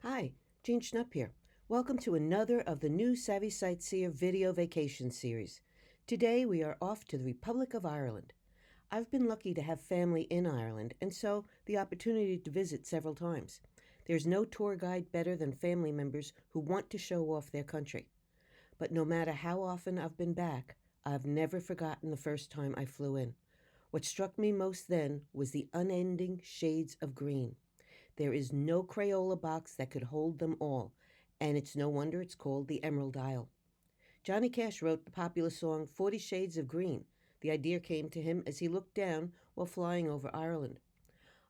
Hi, Jean Schnupp here. Welcome to another of the new Savvy Sightseer video vacation series. Today we are off to the Republic of Ireland. I've been lucky to have family in Ireland and so the opportunity to visit several times. There's no tour guide better than family members who want to show off their country. But no matter how often I've been back, I've never forgotten the first time I flew in. What struck me most then was the unending shades of green. There is no Crayola box that could hold them all, and it's no wonder it's called the Emerald Isle. Johnny Cash wrote the popular song 40 Shades of Green. The idea came to him as he looked down while flying over Ireland.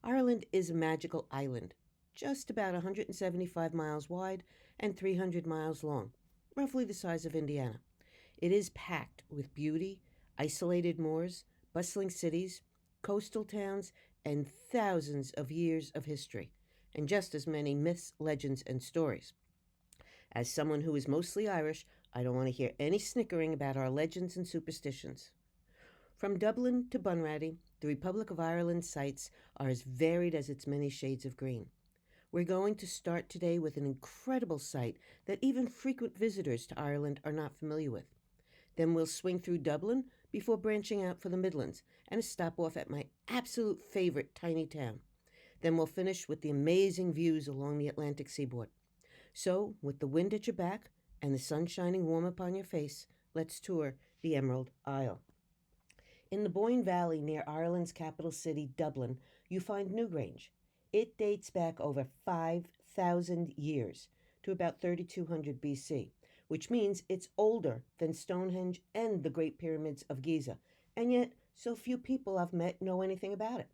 Ireland is a magical island, just about 175 miles wide and 300 miles long, roughly the size of Indiana. It is packed with beauty, isolated moors, bustling cities, coastal towns, and thousands of years of history, and just as many myths, legends, and stories. As someone who is mostly Irish, I don't want to hear any snickering about our legends and superstitions. From Dublin to Bunratty, the Republic of Ireland's sights are as varied as its many shades of green. We're going to start today with an incredible sight that even frequent visitors to Ireland are not familiar with. Then we'll swing through Dublin before branching out for the Midlands and a stop off at my absolute favorite tiny town. Then we'll finish with the amazing views along the Atlantic seaboard. So, with the wind at your back and the sun shining warm upon your face, let's tour the Emerald Isle. In the Boyne Valley near Ireland's capital city, Dublin, you find Newgrange. It dates back over 5,000 years to about 3200 BC, which means it's older than Stonehenge and the Great Pyramids of Giza, and yet so few people I've met know anything about it.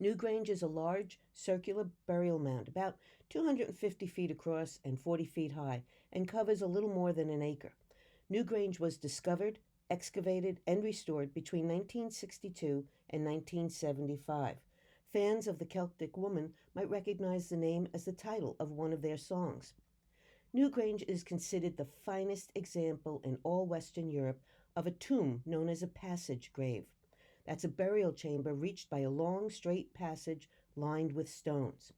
Newgrange is a large circular burial mound, about 250 feet across and 40 feet high, and covers a little more than an acre. Newgrange was discovered, excavated, and restored between 1962 and 1975. Fans of the Celtic Woman might recognize the name as the title of one of their songs. Newgrange is considered the finest example in all Western Europe of a tomb known as a passage grave. That's a burial chamber reached by a long, straight passage lined with stones.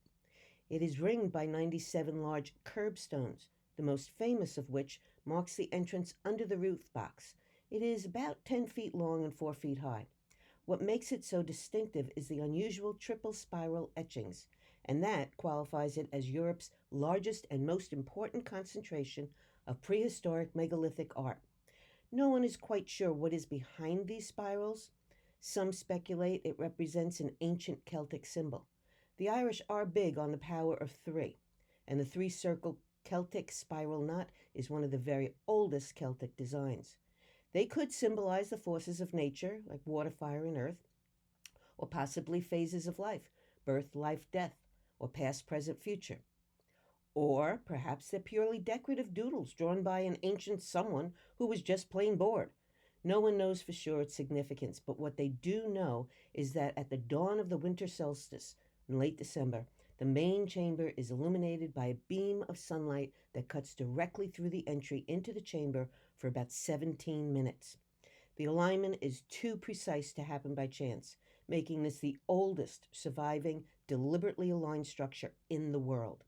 It is ringed by 97 large curbstones, the most famous of which marks the entrance under the roof box. It is about 10 feet long and 4 feet high. What makes it so distinctive is the unusual triple spiral etchings, and that qualifies it as Europe's largest and most important concentration of prehistoric megalithic art. No one is quite sure what is behind these spirals. Some speculate it represents an ancient Celtic symbol. The Irish are big on the power of three, and the three-circle Celtic spiral knot is one of the very oldest Celtic designs. They could symbolize the forces of nature, like water, fire, and earth, or possibly phases of life, birth, life, death, or past, present, future. Or perhaps they're purely decorative doodles drawn by an ancient someone who was just plain bored. No one knows for sure its significance, but what they do know is that at the dawn of the winter solstice, in late December, the main chamber is illuminated by a beam of sunlight that cuts directly through the entry into the chamber for about 17 minutes. The alignment is too precise to happen by chance, making this the oldest surviving, deliberately aligned structure in the world.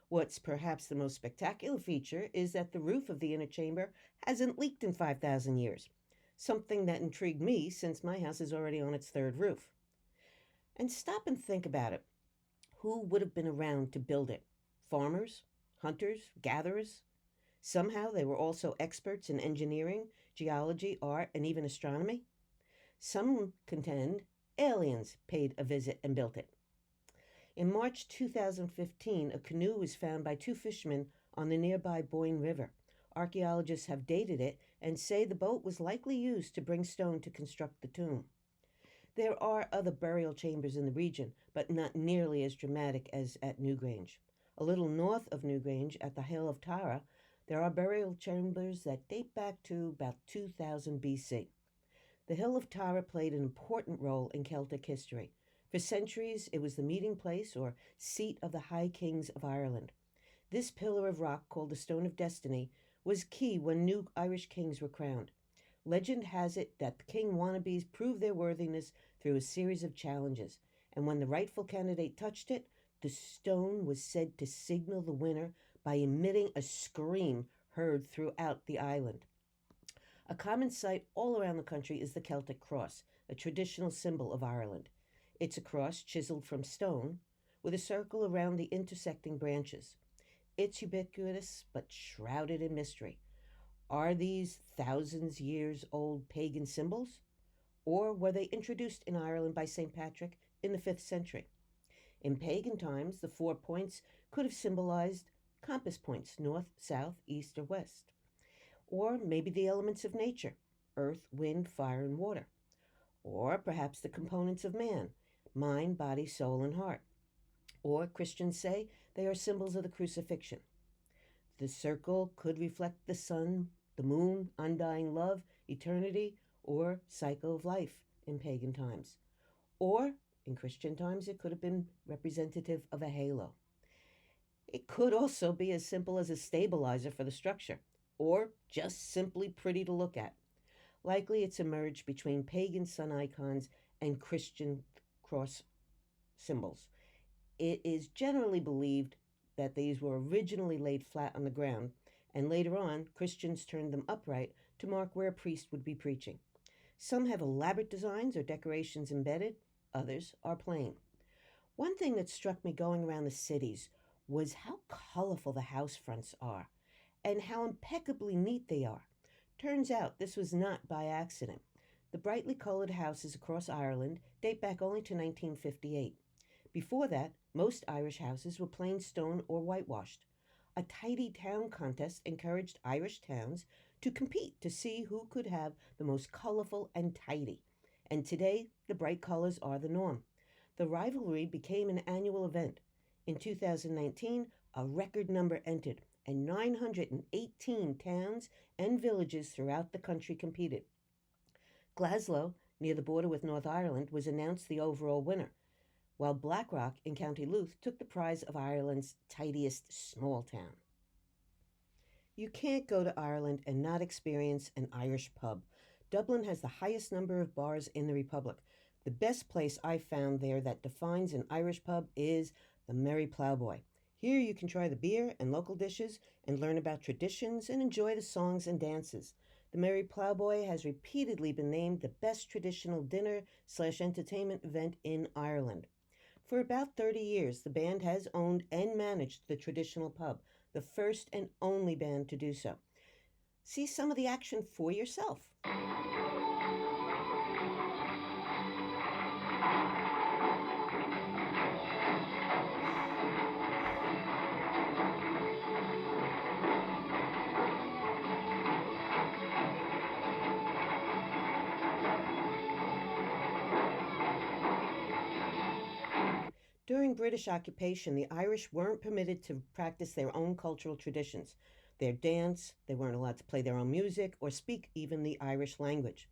What's perhaps the most spectacular feature is that the roof of the inner chamber hasn't leaked in 5,000 years, something that intrigued me since my house is already on its third roof. And stop and think about it. Who would have been around to build it? Farmers? Hunters? Gatherers? Somehow they were also experts in engineering, geology, art, and even astronomy. Some contend aliens paid a visit and built it. In March 2015, a canoe was found by two fishermen on the nearby Boyne River. Archaeologists have dated it and say the boat was likely used to bring stone to construct the tomb. There are other burial chambers in the region, but not nearly as dramatic as at Newgrange. A little north of Newgrange, at the Hill of Tara, there are burial chambers that date back to about 2000 BC. The Hill of Tara played an important role in Celtic history. For centuries, it was the meeting place or seat of the High Kings of Ireland. This pillar of rock, called the Stone of Destiny, was key when new Irish kings were crowned. Legend has it that the king wannabes proved their worthiness through a series of challenges, and when the rightful candidate touched it, The stone was said to signal the winner by emitting a scream heard throughout the island. A common sight all around the country is the Celtic Cross, a traditional symbol of Ireland. It's a cross chiseled from stone with a circle around the intersecting branches. It's ubiquitous but shrouded in mystery. Are these thousands years old pagan symbols? Or were they introduced in Ireland by St. Patrick in the 5th century? In pagan times, the 4 points could have symbolized compass points north, south, east, or west. Or maybe the elements of nature earth, wind, fire, and water. Or perhaps the components of man mind, body, soul, and heart. Or Christians say they are symbols of the crucifixion. The circle could reflect the sun, the moon, undying love, eternity, or cycle of life in pagan times. Or in Christian times, it could have been representative of a halo. It could also be as simple as a stabilizer for the structure, or just simply pretty to look at. Likely it's emerged between pagan sun icons and Christian cross symbols. It is generally believed that these were originally laid flat on the ground, and later on, Christians turned them upright to mark where a priest would be preaching. Some have elaborate designs or decorations embedded, others are plain. One thing that struck me going around the cities was how colorful the house fronts are and how impeccably neat they are. Turns out this was not by accident. The brightly colored houses across Ireland date back only to 1958. Before that, most Irish houses were plain stone or whitewashed. A tidy town contest encouraged Irish towns to compete to see who could have the most colorful and tidy. And today, the bright colors are the norm. The rivalry became an annual event. In 2019, a record number entered, and 918 towns and villages throughout the country competed. Glasgow, near the border with North Ireland, was announced the overall winner, while Blackrock in County Louth took the prize of Ireland's tidiest small town. You can't go to Ireland and not experience an Irish pub. Dublin has the highest number of bars in the Republic. The best place I found there that defines an Irish pub is the Merry Plowboy. Here you can try the beer and local dishes and learn about traditions and enjoy the songs and dances. The Merry Plowboy has repeatedly been named the best traditional dinner/entertainment event in Ireland. For about 30 years, the band has owned and managed the traditional pub, the first and only band to do so. See some of the action for yourself. During British occupation, the Irish weren't permitted to practice their own cultural traditions, their dance, they weren't allowed to play their own music or speak even the Irish language.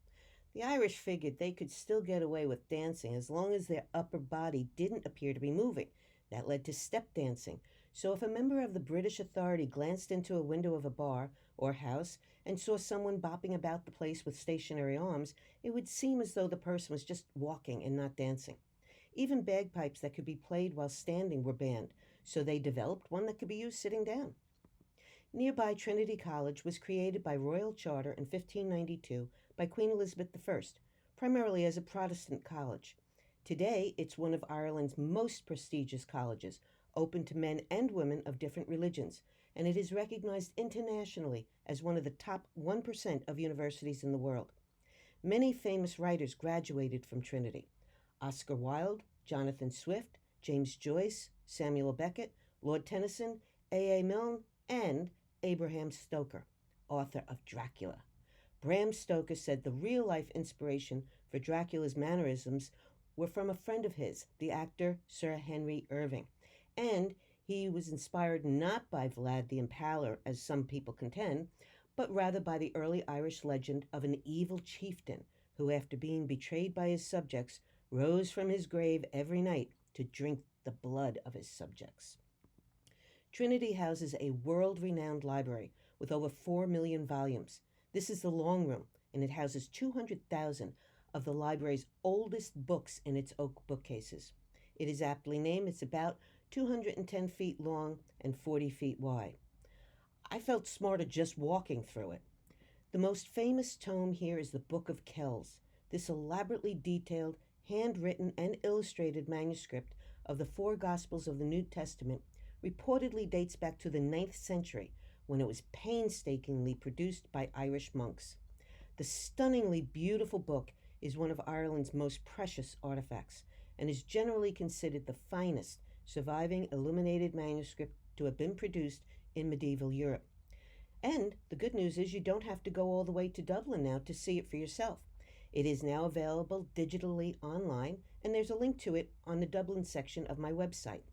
The Irish figured they could still get away with dancing as long as their upper body didn't appear to be moving. That led to step dancing. So if a member of the British authority glanced into a window of a bar or house and saw someone bopping about the place with stationary arms, it would seem as though the person was just walking and not dancing. Even bagpipes that could be played while standing were banned, so they developed one that could be used sitting down. Nearby Trinity College was created by royal charter in 1592 by Queen Elizabeth I, primarily as a Protestant college. Today, it's one of Ireland's most prestigious colleges, open to men and women of different religions, and it is recognized internationally as one of the top 1% of universities in the world. Many famous writers graduated from Trinity. Oscar Wilde, Jonathan Swift, James Joyce, Samuel Beckett, Lord Tennyson, A.A. Milne, and Abraham Stoker, author of Dracula. Bram Stoker said the real-life inspiration for Dracula's mannerisms were from a friend of his, the actor Sir Henry Irving, and he was inspired not by Vlad the Impaler, as some people contend, but rather by the early Irish legend of an evil chieftain who, after being betrayed by his subjects, rose from his grave every night to drink the blood of his subjects. Trinity houses a world-renowned library with over 4 million volumes. This is the Long Room, and it houses 200,000 of the library's oldest books in its oak bookcases. It is aptly named. It's about 210 feet long and 40 feet wide. I felt smarter just walking through it. The most famous tome here is the Book of Kells. This elaborately detailed, handwritten, and illustrated manuscript of the four Gospels of the New Testament reportedly dates back to the 9th century when it was painstakingly produced by Irish monks. The stunningly beautiful book is one of Ireland's most precious artifacts and is generally considered the finest surviving illuminated manuscript to have been produced in medieval Europe. And the good news is you don't have to go all the way to Dublin now to see it for yourself. It is now available digitally online, and there's a link to it on the Dublin section of my website.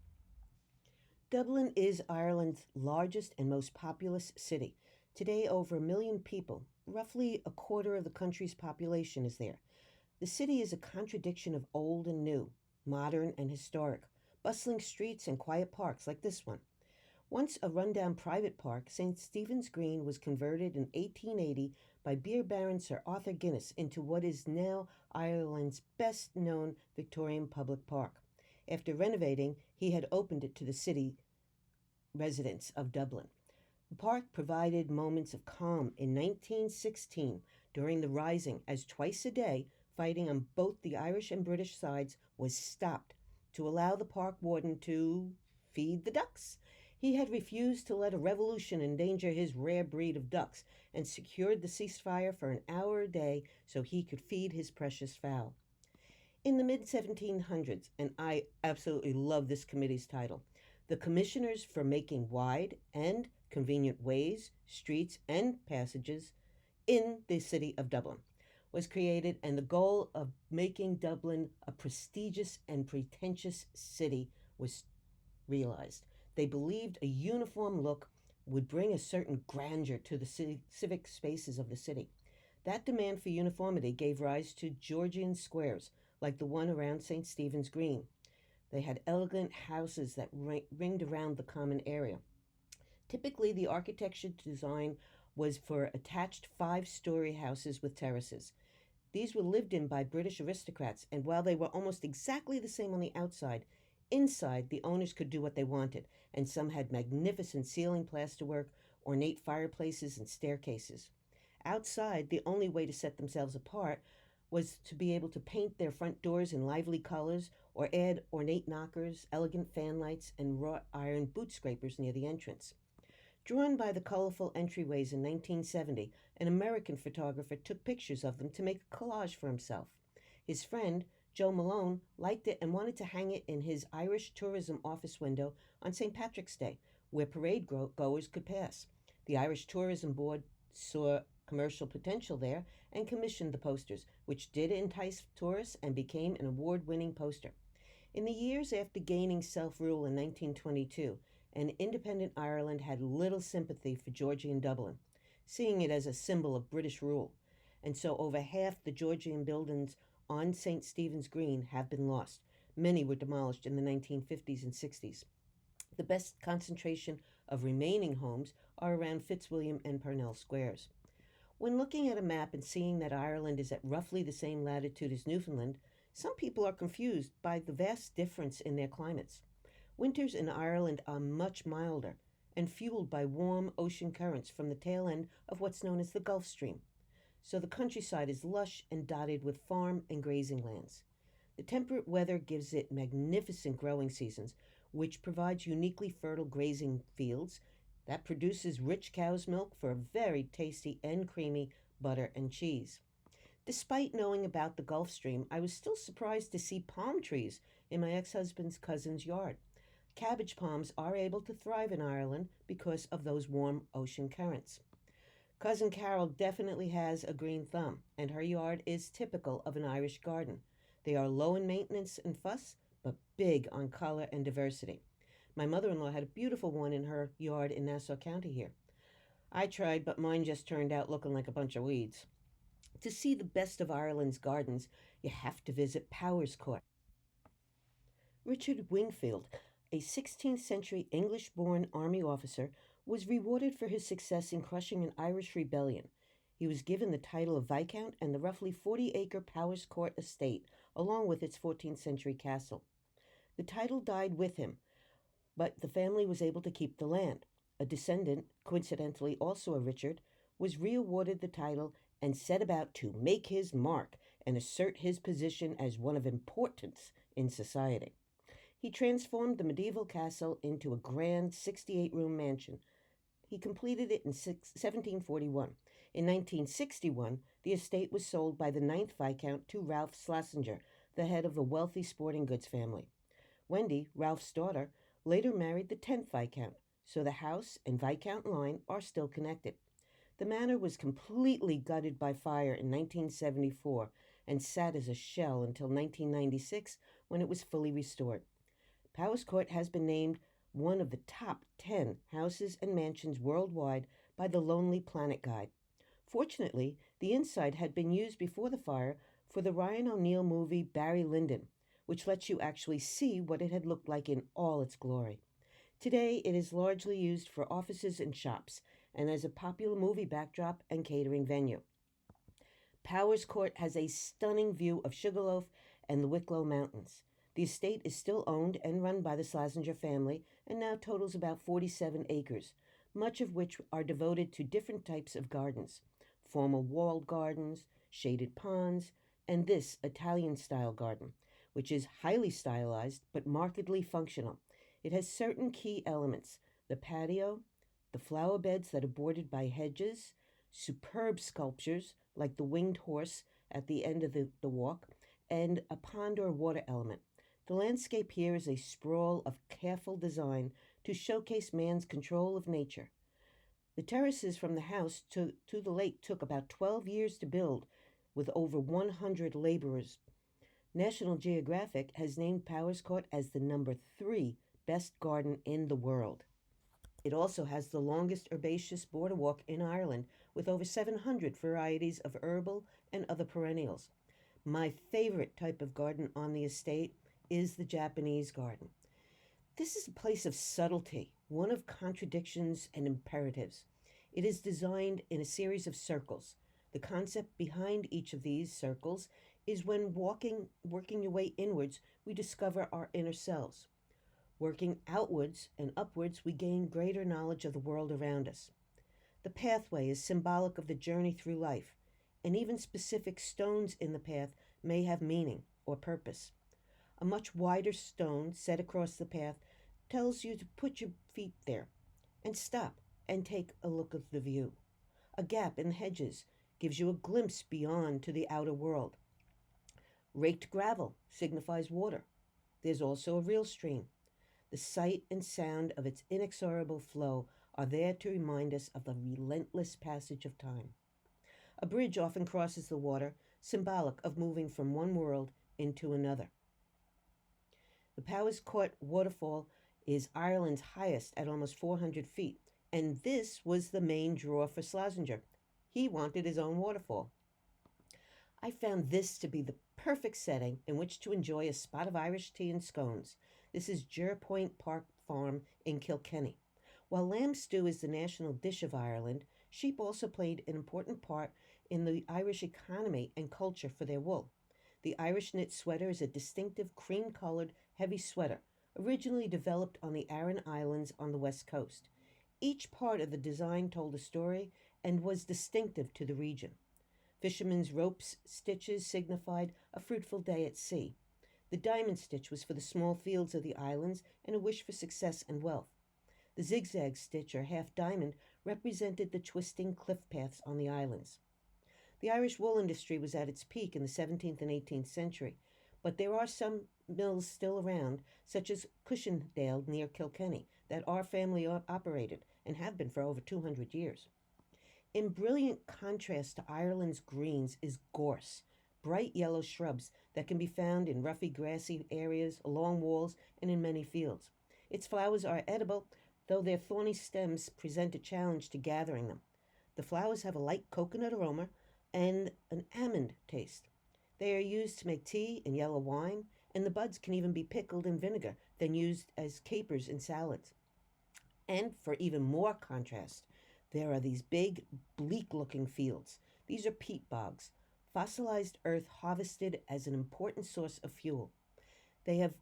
Dublin is Ireland's largest and most populous city. Today, over 1 million people, roughly a quarter of the country's population, is there. The city is a contradiction of old and new, modern and historic, bustling streets and quiet parks like this one. Once a rundown private park, St. Stephen's Green was converted in 1880 by beer baron Sir Arthur Guinness into what is now Ireland's best-known Victorian public park. After renovating, he had opened it to the city residents of Dublin. The park provided moments of calm in 1916 during the Rising, as twice a day fighting on both the Irish and British sides was stopped to allow the park warden to feed the ducks. He had refused to let a revolution endanger his rare breed of ducks and secured the ceasefire for an hour a day so he could feed his precious fowl. In the mid-1700s, and I absolutely love this committee's title, the Commissioners for Making Wide and Convenient Ways, Streets, and Passages in the City of Dublin was created, and the goal of making Dublin a prestigious and pretentious city was realized. They believed a uniform look would bring a certain grandeur to the civic spaces of the city. That demand for uniformity gave rise to Georgian squares, like the one around St. Stephen's Green. They had elegant houses that ringed around the common area. Typically, the architecture design was for attached 5-story houses with terraces. These were lived in by British aristocrats, and while they were almost exactly the same on the outside, inside the owners could do what they wanted, and some had magnificent ceiling plasterwork, ornate fireplaces, and staircases. Outside, the only way to set themselves apart was to be able to paint their front doors in lively colors or add ornate knockers, elegant fanlights, and wrought iron boot scrapers near the entrance. Drawn by the colorful entryways in 1970, an American photographer took pictures of them to make a collage for himself. His friend, Joe Malone, liked it and wanted to hang it in his Irish tourism office window on St. Patrick's Day, where parade goers could pass. The Irish Tourism Board saw commercial potential there and commissioned the posters, which did entice tourists and became an award-winning poster. In the years after gaining self-rule in 1922, an independent Ireland had little sympathy for Georgian Dublin, seeing it as a symbol of British rule, and so over half the Georgian buildings on St. Stephen's Green have been lost. Many were demolished in the 1950s and 60s. The best concentration of remaining homes are around Fitzwilliam and Purnell Squares. When looking at a map and seeing that Ireland is at roughly the same latitude as Newfoundland, some people are confused by the vast difference in their climates. Winters in Ireland are much milder and fueled by warm ocean currents from the tail end of what's known as the Gulf Stream. So the countryside is lush and dotted with farm and grazing lands. The temperate weather gives it magnificent growing seasons, which provides uniquely fertile grazing fields that produces rich cow's milk for a very tasty and creamy butter and cheese. Despite knowing about the Gulf Stream, I was still surprised to see palm trees in my ex-husband's cousin's yard. Cabbage palms are able to thrive in Ireland because of those warm ocean currents. Cousin Carol definitely has a green thumb, and her yard is typical of an Irish garden. They are low in maintenance and fuss, but big on color and diversity. My mother-in-law had a beautiful one in her yard in Nassau County here. I tried, but mine just turned out looking like a bunch of weeds. To see the best of Ireland's gardens, you have to visit Power's Court. Richard Wingfield, a 16th century English-born army officer, was rewarded for his success in crushing an Irish rebellion. He was given the title of Viscount and the roughly 40-acre Power's Court estate, along with its 14th century castle. The title died with him, but the family was able to keep the land. A descendant, coincidentally also a Richard, was re-awarded the title and set about to make his mark and assert his position as one of importance in society. He transformed the medieval castle into a grand 68-room mansion. He completed it in 1741. In 1961, the estate was sold by the ninth Viscount to Ralph Schlesinger, the head of the wealthy sporting goods family. Wendy, Ralph's daughter, later married the 10th Viscount, so the house and Viscount line are still connected. The manor was completely gutted by fire in 1974 and sat as a shell until 1996 when it was fully restored. Powis Court has been named one of the top 10 houses and mansions worldwide by the Lonely Planet Guide. Fortunately, the inside had been used before the fire for the Ryan O'Neal movie Barry Lyndon, which lets you actually see what it had looked like in all its glory. Today, it is largely used for offices and shops, and as a popular movie backdrop and catering venue. Powis Court has a stunning view of Sugarloaf and the Wicklow Mountains. The estate is still owned and run by the Schlesinger family and now totals about 47 acres, much of which are devoted to different types of gardens: formal walled gardens, shaded ponds, and this Italian-style garden, which is highly stylized but markedly functional. It has certain key elements: the patio, the flower beds that are bordered by hedges, superb sculptures like the winged horse at the end of the walk, and a pond or water element. The landscape here is a sprawl of careful design to showcase man's control of nature. The terraces from the house to the lake took about 12 years to build, with over 100 laborers. National Geographic has named Powis Court as the number 3 best garden in the world. It also has the longest herbaceous boardwalk in Ireland, with over 700 varieties of herbal and other perennials. My favorite type of garden on the estate is the Japanese garden. This is a place of subtlety, one of contradictions and imperatives. It is designed in a series of circles. The concept behind each of these circles is when working your way inwards, we discover our inner selves. Working outwards and upwards, we gain greater knowledge of the world around us. The pathway is symbolic of the journey through life, and even specific stones in the path may have meaning or purpose. A much wider stone set across the path tells you to put your feet there and stop and take a look at the view. A gap in the hedges gives you a glimpse beyond to the outer world. Raked gravel signifies water. There's also a real stream. The sight and sound of its inexorable flow are there to remind us of the relentless passage of time. A bridge often crosses the water, symbolic of moving from one world into another. The Powis Court waterfall is Ireland's highest at almost 400 feet, and this was the main draw for Schlesinger. He wanted his own waterfall. I found this to be the perfect setting in which to enjoy a spot of Irish tea and scones. This is Jerpoint Park Farm in Kilkenny. While lamb stew is the national dish of Ireland, sheep also played an important part in the Irish economy and culture for their wool. The Irish knit sweater is a distinctive cream-colored, heavy sweater, originally developed on the Aran Islands on the west coast. Each part of the design told a story and was distinctive to the region. Fishermen's ropes stitches signified a fruitful day at sea. The diamond stitch was for the small fields of the islands and a wish for success and wealth. The zigzag stitch, or half diamond, represented the twisting cliff paths on the islands. The Irish wool industry was at its peak in the 17th and 18th century, but there are some mills still around, such as Cushendale near Kilkenny, that our family operated and have been for over 200 years. In brilliant contrast to Ireland's greens is gorse, bright yellow shrubs that can be found in roughy grassy areas, along walls, and in many fields. Its flowers are edible, though their thorny stems present a challenge to gathering them. The flowers have a light coconut aroma and an almond taste. They are used to make tea and yellow wine, and the buds can even be pickled in vinegar, then used as capers in salads. And for even more contrast, there are these big, bleak-looking fields. These are peat bogs, fossilized earth harvested as an important source of fuel. They have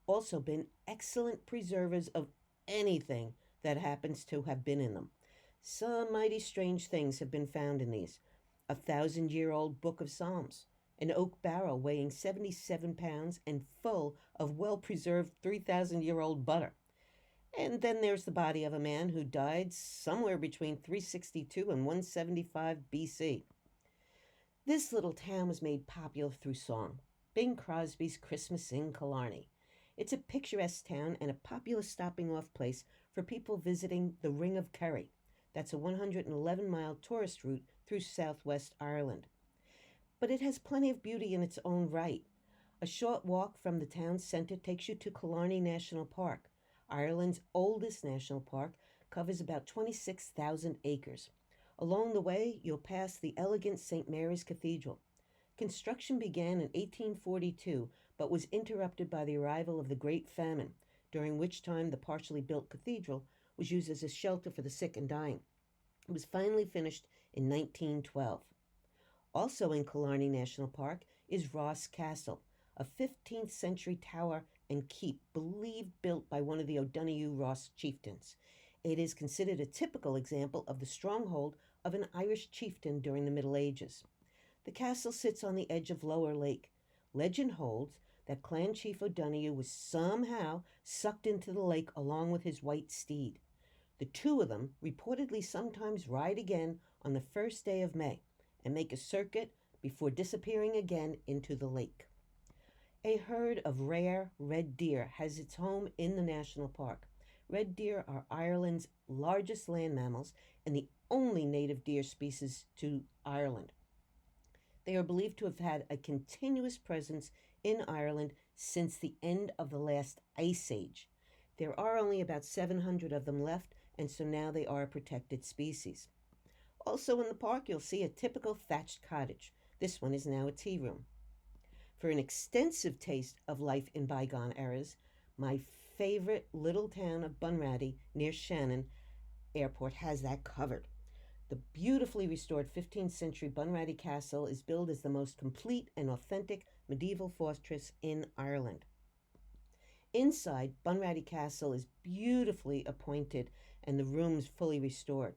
also been excellent preservers of anything that happens to have been in them. Some mighty strange things have been found in these: a 1,000-year-old book of Psalms, an oak barrel weighing 77 pounds and full of well preserved 3,000-year-old butter. And then there's the body of a man who died somewhere between 362 and 175 BC. This little town was made popular through song. Bing Crosby's Christmas in Killarney. It's a picturesque town and a popular stopping off place for people visiting the Ring of Kerry. That's a 111-mile tourist route through southwest Ireland. But it has plenty of beauty in its own right. A short walk from the town centre takes you to Killarney National Park. Ireland's oldest national park covers about 26,000 acres. Along the way, you'll pass the elegant St. Mary's Cathedral. Construction began in 1842, but was interrupted by the arrival of the Great Famine, during which time the partially built cathedral was used as a shelter for the sick and dying. It was finally finished in 1912. Also in Killarney National Park is Ross Castle, a 15th century tower and keep believed built by one of the O'Donoghue Ross chieftains. It is considered a typical example of the stronghold of an Irish chieftain during the Middle Ages. The castle sits on the edge of Lower Lake. Legend holds that Clan Chief O'Donoghue was somehow sucked into the lake along with his white steed. The two of them reportedly sometimes ride again on the first day of May and make a circuit before disappearing again into the lake. A herd of rare red deer has its home in the national park. Red deer are Ireland's largest land mammals and the only native deer species to Ireland. They are believed to have had a continuous presence in Ireland since the end of the last ice age. There are only about 700 of them left, and so now they are a protected species. Also in the park, you'll see a typical thatched cottage. This one is now a tea room. For an extensive taste of life in bygone eras, my favorite little town of Bunratty near Shannon Airport has that covered. The beautifully restored 15th century Bunratty Castle is billed as the most complete and authentic medieval fortress in Ireland. Inside, Bunratty Castle is beautifully appointed and the rooms fully restored.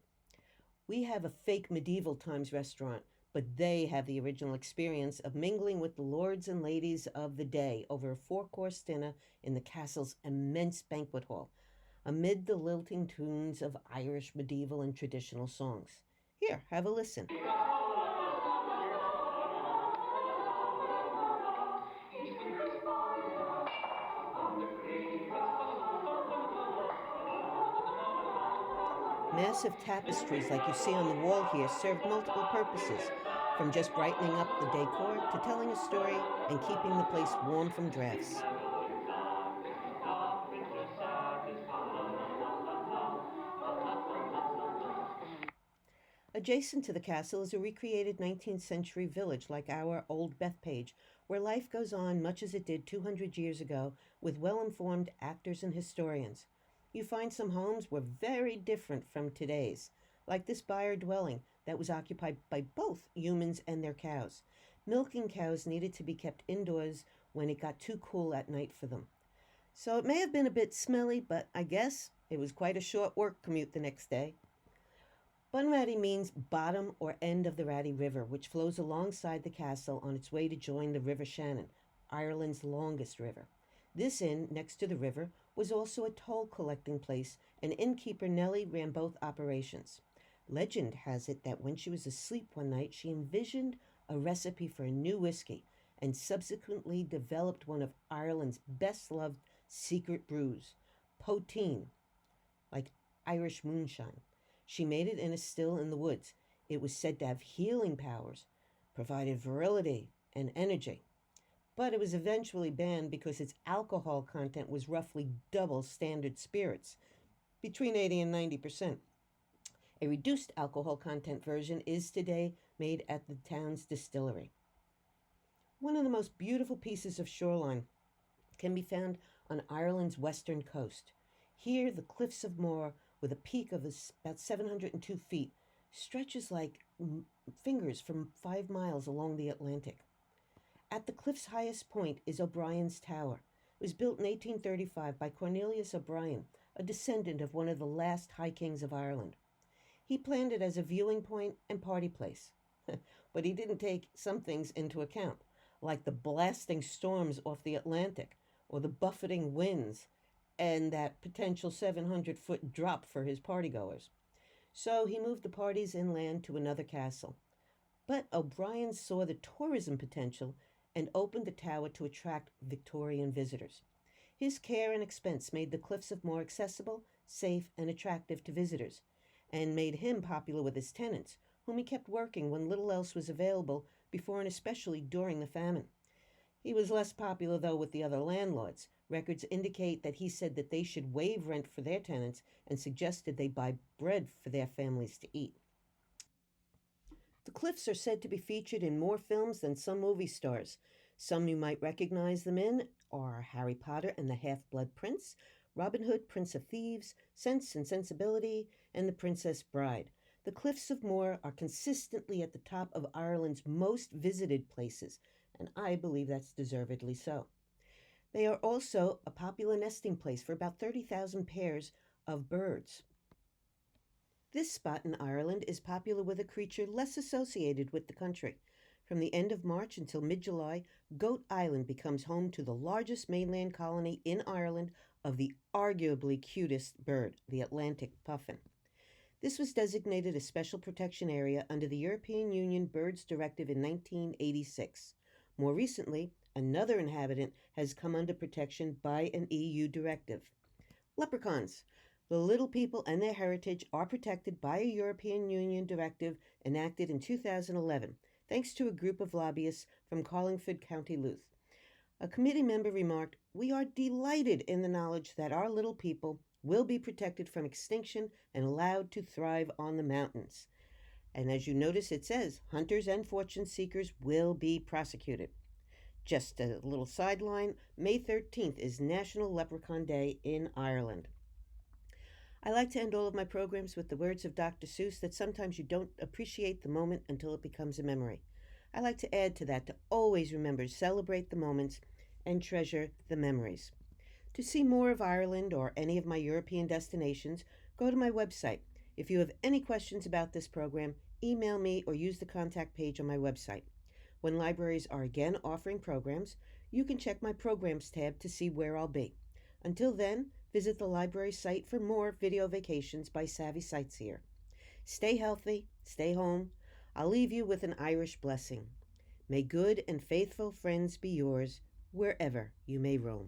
We have a fake medieval times restaurant, but they have the original experience of mingling with the lords and ladies of the day over a 4-course dinner in the castle's immense banquet hall, amid the lilting tunes of Irish medieval and traditional songs. Here, have a listen. Massive tapestries like you see on the wall here served multiple purposes, from just brightening up the decor to telling a story and keeping the place warm from drafts. Adjacent to the castle is a recreated 19th century village like our old Bethpage, where life goes on much as it did 200 years ago with well-informed actors and historians. You find some homes were very different from today's, like this byre dwelling that was occupied by both humans and their cows. Milking cows needed to be kept indoors when it got too cool at night for them. So it may have been a bit smelly, but I guess it was quite a short work commute the next day. Bunratty means bottom or end of the Ratty River, which flows alongside the castle on its way to join the River Shannon, Ireland's longest river. This inn, next to the river, was also a toll collecting place, and innkeeper Nellie ran both operations. Legend has it that when she was asleep one night, she envisioned a recipe for a new whiskey and subsequently developed one of Ireland's best-loved secret brews, poteen, like Irish moonshine. She made it in a still in the woods. It was said to have healing powers, provided virility and energy. But it was eventually banned because its alcohol content was roughly double standard spirits, between 80 and 90%. A reduced alcohol content version is today made at the town's distillery. One of the most beautiful pieces of shoreline can be found on Ireland's western coast. Here, the cliffs of Moher, with a peak of about 702 feet, stretches like fingers from 5 miles along the Atlantic. At the cliff's highest point is O'Brien's Tower. It was built in 1835 by Cornelius O'Brien, a descendant of one of the last High Kings of Ireland. He planned it as a viewing point and party place. But he didn't take some things into account, like the blasting storms off the Atlantic or the buffeting winds and that potential 700-foot drop for his partygoers. So he moved the parties inland to another castle. But O'Brien saw the tourism potential and opened the tower to attract Victorian visitors. His care and expense made the Cliffs of Moher accessible, safe, and attractive to visitors, and made him popular with his tenants, whom he kept working when little else was available before and especially during the famine. He was less popular, though, with the other landlords. Records indicate that he said that they should waive rent for their tenants and suggested they buy bread for their families to eat. The Cliffs are said to be featured in more films than some movie stars. Some you might recognize them in are Harry Potter and the Half-Blood Prince, Robin Hood, Prince of Thieves, Sense and Sensibility, and The Princess Bride. The Cliffs of Moher are consistently at the top of Ireland's most visited places, and I believe that's deservedly so. They are also a popular nesting place for about 30,000 pairs of birds. This spot in Ireland is popular with a creature less associated with the country. From the end of March until mid-July, Goat Island becomes home to the largest mainland colony in Ireland of the arguably cutest bird, the Atlantic puffin. This was designated a special protection area under the European Union Birds Directive in 1986. More recently, another inhabitant has come under protection by an EU directive. Leprechauns. The little people and their heritage are protected by a European Union directive enacted in 2011, thanks to a group of lobbyists from Carlingford, County Louth. A committee member remarked, "We are delighted in the knowledge that our little people will be protected from extinction and allowed to thrive on the mountains." And as you notice, it says, hunters and fortune seekers will be prosecuted. Just a little sideline, May 13th is National Leprechaun Day in Ireland. I like to end all of my programs with the words of Dr. Seuss that sometimes you don't appreciate the moment until it becomes a memory. I like to add to that to always remember to celebrate the moments and treasure the memories. To see more of Ireland or any of my European destinations, go to my website. If you have any questions about this program, email me or use the contact page on my website. When libraries are again offering programs, you can check my Programs tab to see where I'll be. Until then, visit the library site for more video vacations by Savvy Sightseer. Stay healthy, stay home. I'll leave you with an Irish blessing. May good and faithful friends be yours wherever you may roam.